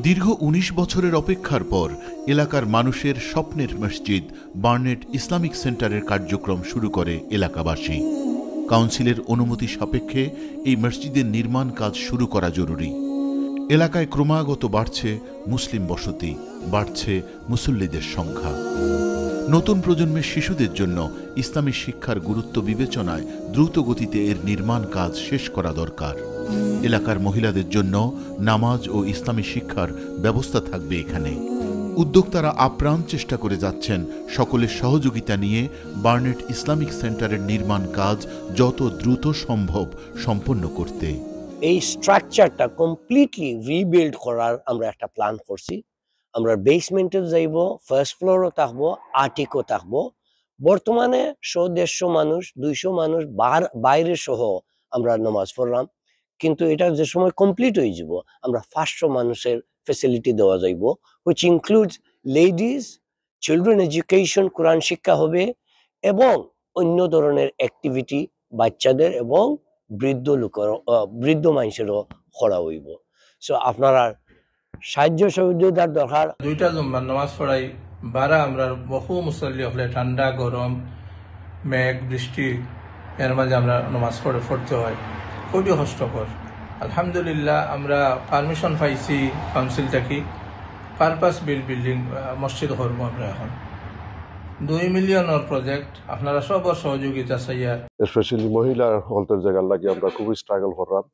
দীর্ঘ ১৯ বছরের অপেক্ষার পর এলাকার মানুষের স্বপ্নের মসজিদ বার্নেট ইসলামিক সেন্টারের কার্যক্রম শুরু করে এলাকাবাসী। কাউন্সিলের অনুমতি সাপেক্ষে এই মসজিদের নির্মাণ কাজ শুরু করা জরুরি। এলাকায় ক্রমাগত বাড়ছে মুসলিম বসতি, বাড়ছে মুসল্লিদের সংখ্যা। নতুন প্রজন্মের শিশুদের জন্য ইসলামী শিক্ষার গুরুত্ব বিবেচনায় দ্রুত গতিতে এর নির্মাণ কাজ শেষ করা দরকার। এলাকার মহিলাদের জন্য নামাজ ও ইসলামী শিক্ষার ব্যবস্থা থাকবে এখানে। উদ্যোক্তারা আপ্রাণ চেষ্টা করে যাচ্ছেন সকলের সহযোগিতা নিয়ে বার্নেট ইসলামিক সেন্টারের নির্মাণ কাজ যত দ্রুত সম্ভব সম্পন্ন করতে। এই স্ট্রাকচারটা কমপ্লিটলি রিবিল্ড করার আমরা একটা প্ল্যান করছি। আমরা বেসমেন্টে যাইব, ফার্স্ট ফ্লোরও থাকবো, আর্টিকও থাকবো। বর্তমানে 100-150 মানুষ, 200 মানুষ বাইরে সহ আমরা নামাজ পড়লাম, কিন্তু এটা যে সময় কমপ্লিট হয়ে যাব আমরা 500 মানুষের ফ্যাসিলিটি দেওয়া যাইব, which includes ladies, children education, কোরআন শিক্ষা হবে এবং অন্য ধরনের অ্যাক্টিভিটি বাচ্চাদের এবং বৃদ্ধ মানুষেরও করা হইব। সো আপনারা সাহায্য সহযোগিতার দরকার। দুইটা জুম্মার নামাজ পড়াই বারা আমরা বহু মুসল্লি হলে ঠান্ডা গরম মেঘ বৃষ্টি এর মাঝে আমরা নামাজ পড়তে হয়, খুবই কষ্টকর। আলহামদুলিল্লাহ আমরা পারমিশন পাইছি কাউন্সিল থেকে, পারপাস বিল্ডিং মসজিদ করবো আমরা এখন। 2 মিলিয়নের প্রজেক্ট, আপনারা সবার সহযোগিতা চাইয়ার। স্পেশালি মহিলা হলতের জায়গার লাগে আমরা খুবই স্ট্রাগল করলাম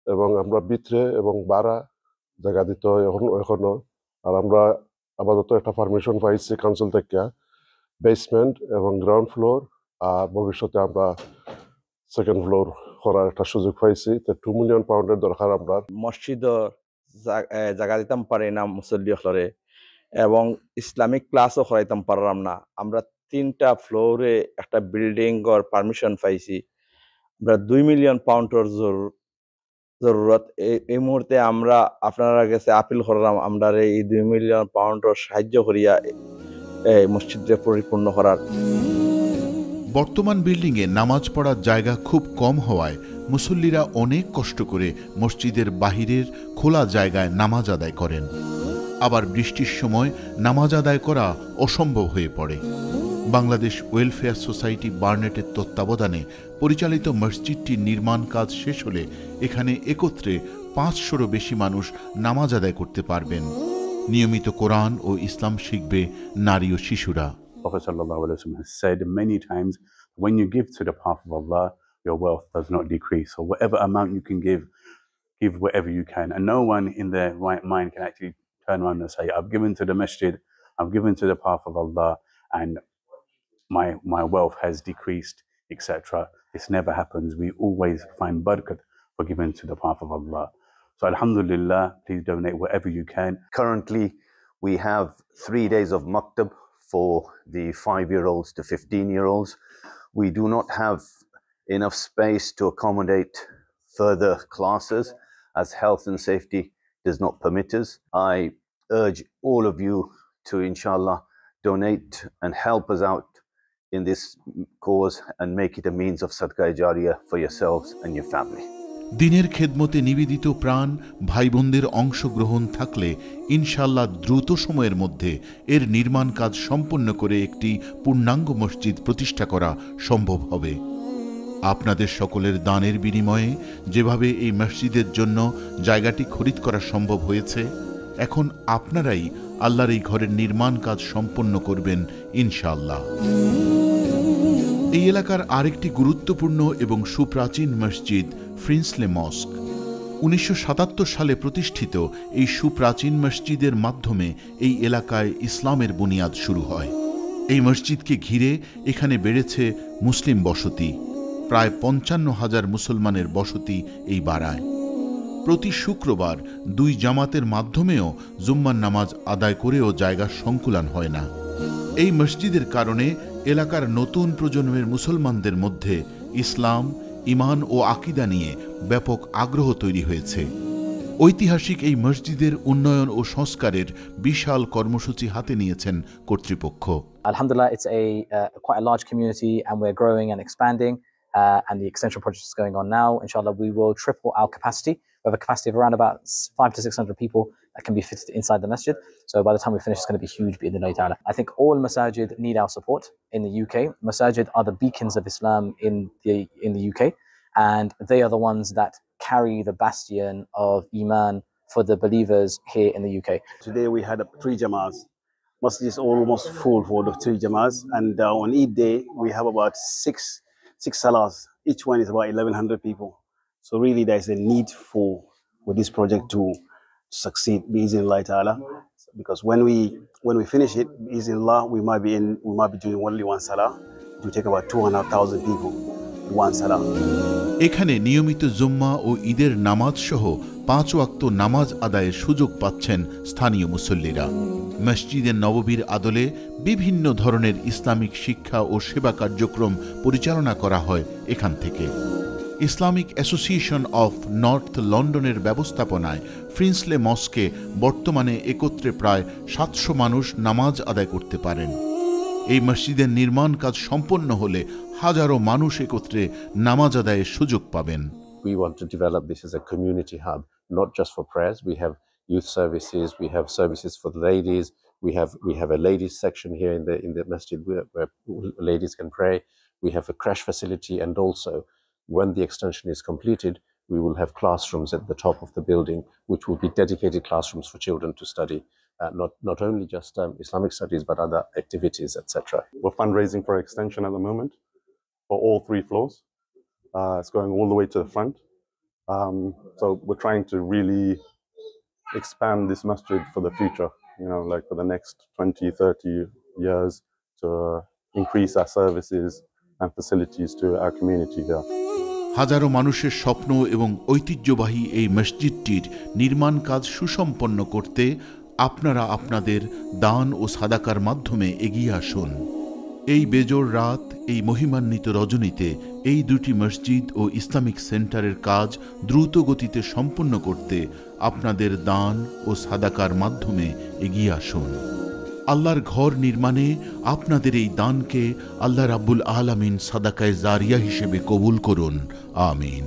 এবং আমরা ভিতরে এবং বাড়া জায়গা দিতে হয় এখনো। আর আমরা আপাতত একটা পারমিশন পাইছি কাউন্সিল থেকে বেসমেন্ট এবং গ্রাউন্ড ফ্লোর, আর ভবিষ্যতে আমরা সেকেন্ড ফ্লোর করার একটা সুযোগ পাইছি। 2 মিলিয়ন পাউন্ডের দরকার আমরা। মসজিদ জায়গা দিতাম পারি না মুসল্লি হলরে এবং ইসলামিক ক্লাসও করাইতাম পারলাম না। আমরা 3টা ফ্লোরে একটা বিল্ডিং এর পারমিশন পাইছি। আমরা 2 মিলিয়ন পাউন্ডের জরুরত। এই মুহূর্তে আমরা আপনারা কাছে আপিল করলাম আমরা এই 2 মিলিয়ন পাউন্ডের সাহায্য করিয়া এই মসজিদে পরিপূর্ণ করার। বর্তমান বিল্ডিংয়ে নামাজ পড়ার জায়গা খুব কম হওয়ায় মুসল্লিরা অনেক কষ্ট করে মসজিদের বাহিরের খোলা জায়গায় নামাজ আদায় করেন। আবার বৃষ্টির সময় নামাজ আদায় করা অসম্ভব হয়ে পড়ে। বাংলাদেশ ওয়েলফেয়ার সোসাইটি বার্নেটের তত্ত্বাবধানে পরিচালিত মসজিদটির নির্মাণ কাজ শেষ হলে এখানে একত্রে 500-রও বেশি মানুষ নামাজ আদায় করতে পারবেন। নিয়মিত কোরআন ও ইসলাম শিখবে নারী ও শিশুরা। Prophet sallallahu alaihi wasallam has said many times, when you give to the path of Allah, your wealth does not decrease. So whatever amount you can give whatever you can. And no one in their right mind can actually turn around and say, I've given to the masjid, I've given to the path of Allah, and my wealth has decreased, etc. This never happens. We always find barakat for giving to the path of Allah. So alhamdulillah, please donate whatever you can. Currently, we have 3 days of maktab for the 5-year-olds to 15-year-olds. We do not have enough space to accommodate further classes as health and safety does not permit us. I urge all of you to inshallah donate and help us out in this cause and make it a means of sadaqah jariyah for yourselves and your family. দিনের খেদমতে নিবেদিত প্রাণ ভাই বোনদের অংশগ্রহণ থাকলে ইনশাল্লাহ দ্রুত সময়ের মধ্যে এর নির্মাণ কাজ সম্পন্ন করে একটি পূর্ণাঙ্গ মসজিদ প্রতিষ্ঠা করা সম্ভব হবে। আপনাদের সকলের দানের বিনিময়ে যেভাবে এই মসজিদের জন্য জায়গাটি খরিদ করা সম্ভব হয়েছে, এখন আপনারাই আল্লাহর এই ঘরের নির্মাণ কাজ সম্পন্ন করবেন ইনশাআল্লাহ। এই এলাকার আরেকটি গুরুত্বপূর্ণ এবং সুপ্রাচীন মসজিদ ফ্রিন্সলে মস্ক। 1977 সালে প্রতিষ্ঠিত এই সুপ্রাচীন মসজিদের মাধ্যমে এই এলাকায় ইসলামের বুনিয়াদ শুরু হয়। এই মসজিদকে ঘিরে এখানে বেড়েছে মুসলিম বসতি। প্রায় 55,000 মুসলমানের বসতি এই বারায়। প্রতি শুক্রবার 2 জামাতের মাধ্যমেও জুম্মার নামাজ আদায় করেও জায়গার সংকুলান হয় না। এই মসজিদের কারণে এলাকার নতুন প্রজন্মের মুসলমানদের মধ্যে ইসলাম, ঈমান ও আকীদা নিয়ে ব্যাপক আগ্রহ তৈরি হয়েছে। ঐতিহাসিক এই মসজিদের উন্নয়ন ও সংস্কারের বিশাল কর্মসূচি হাতে নিয়েছেন কর্তৃপক্ষ। Alhamdulillah, it's quite a large community and we're growing and expanding. And the extension project is going on now. Inshallah, we will triple our capacity. We have a capacity of around about 500 to 600 people that can be fitted inside the masjid. So by the time we finish, it's going to be huge, bi'idhnillahi ta'ala. I think all masajid need our support in the UK. Masajid are the beacons of Islam in the UK, and they are the ones that carry the bastion of Iman for the believers here in the UK. Today we had 3 Jama'as. Masjid is almost full for the 3 Jama'as, and on each day we have about six salahs. Each one is about 1,100 people. So really there's a need for this project to succeed, bi'idhnillahi ta'ala, because when we finish it, bi'idhnillah, we might be doing only 1 salah. It will take about 200,000 people, 1 salah. এখানে নিয়মিত জুম্মা ও ঈদের নামাজ সহ 5 ওয়াক্ত নামাজ আদায়ের সুযোগ পাচ্ছেন স্থানীয় মুসল্লিরা। মসজিদের নববীর আদলে বিভিন্ন ধরনের ইসলামিক শিক্ষা ও সেবা কার্যক্রম পরিচালনা করা হয় এখান থেকে। ইসলামিক অ্যাসোসিয়েশন অফ নর্থ লন্ডনের ব্যবস্থাপনায় ফ্রিন্সলে মস্কে বর্তমানে একত্রে প্রায় 700 মানুষ নামাজ আদায় করতে পারেন। এই মসজিদের নির্মাণ কাজ সম্পন্ন হলে হাজারো মানুষ একত্রে নামাজ আদায়ের সুযোগ পাবেন। We want to develop this as a community hub, not just for prayers. We have youth services, we have services for the ladies, we have a ladies section here in the masjid where ladies can pray. We have a crash facility, and also when the extension is completed, we will have classrooms at the top of the building, which will be dedicated classrooms for children to study. Not only just Islamic studies, but other activities, etc. We're fundraising for extension at the moment for all 3 floors. It's going all the way to the front. So we're trying to really expand this masjid for the future, like for the next 20, 30 years, to increase our services and facilities to our community here. হাজারো মানুষের স্বপ্ন এবং ঐতিহ্যবাহী এই মসজিদটির নির্মাণ কাজ সুসম্পন্ন করতে আপনারা আপনাদের দান ও সাদাকার মাধ্যমে এগিয়ে আসুন। এই বেজোড় রাত, এই মহিমান্বিত রজনীতে এই 2টি মসজিদ ও ইসলামিক সেন্টারের কাজ দ্রুত গতিতে সম্পন্ন করতে আপনাদের দান ও সাদাকার মাধ্যমে এগিয়ে আসুন। আল্লাহর ঘর নির্মাণে আপনাদের এই দানকে আল্লাহ রাব্বুল আলামিন সাদাকায়ে জারিয়া হিসেবে কবুল করুন। আমিন।